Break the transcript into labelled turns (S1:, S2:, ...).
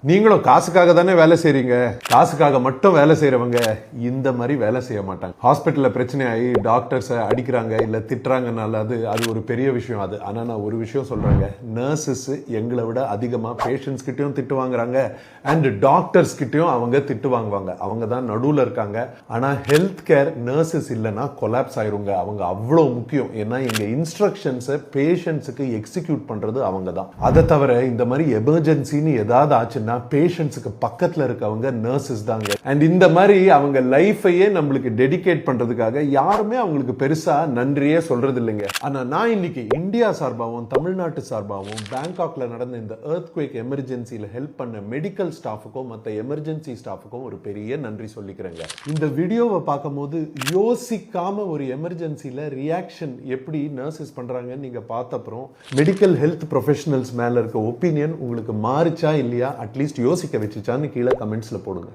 S1: நீங்களும் காசுக்காக தானே வேலை செய்றீங்க. காசுக்காக மட்டும் வேலை செய்யறவங்க இந்த மாதிரி வேலை செய்ய மாட்டாங்க. ஹாஸ்பிட்டல்ல பிரச்சனை ஆகி டாக்டர்ஸை அடிக்கிறாங்க இல்ல திட்டுறாங்கனால அது ஒரு பெரிய விஷயம். அது ஆனா நான் ஒரு விஷயம் சொல்றேங்க, நர்சஸ் எங்களை விட அதிகமா பேஷண்ட்ஸ் கிட்டயும் திட்டு வாங்குறாங்க அண்ட் டாக்டர்ஸ் கிட்டயும் அவங்க திட்டு வாங்குவாங்க. அவங்க தான் நடுவுல இருக்காங்க. ஆனா ஹெல்த் கேர் நர்சஸ் இல்லைன்னா கொலாப்ஸ் ஆயிருங்க. அவங்க அவ்வளவு முக்கியம். ஏன்னா எங்க இன்ஸ்ட்ரக்ஷன்ஸை பேஷண்ட்ஸுக்கு எக்ஸிக்யூட் பண்றது அவங்க தான். அதை தவிர இந்த மாதிரி எமர்ஜென்சின்னு ஏதாவது ஆச்சுன்னா பேஷண்ட்ஸுக்கு பக்கத்துல இருக்கவங்க நர்சஸ் தாங்க. அண்ட் இந்த மாதிரி அவங்க லைஃபையே நம்மளுக்கு டெடிகேட் பண்றதுக்காக யாருமே அவங்களுக்கு பெருசா நன்றியே சொல்றது இல்லைங்க. ஆனா நான் இன்னைக்கு இந்தியா சார்பாகவும் தமிழ்நாட்டு சார்பாகவும் பேங்காக்ல நடந்த இந்த எர்த்குவேக் எமர்ஜென்சில ஹெல்ப் பண்ண மெடிக்கல் ஸ்டாஃபுக்கும் மற்ற எமர்ஜென்சி ஸ்டாஃபுக்கும் ஒரு பெரிய நன்றி சொல்லிக்கிறேங்க. இந்த வீடியோவை பார்க்கும்போது யோசிக்காம ஒரு எமர்ஜென்சில ரியாக்ஷன் எப்படி நர்சஸ் பண்றாங்கன்னு நீங்க பார்த்த அப்புறம் மெடிக்கல் ஹெல்த் ப்ரொஃபஷனல்ஸ் மேல இருக்க ஒப்பீனியன் உங்களுக்கு மாறுச்சா இல்லையா, அட்லீஸ்ட் யோசிக்க வச்சுச்சான்னு கீழே கமெண்ட்ஸ்ல போடுங்க.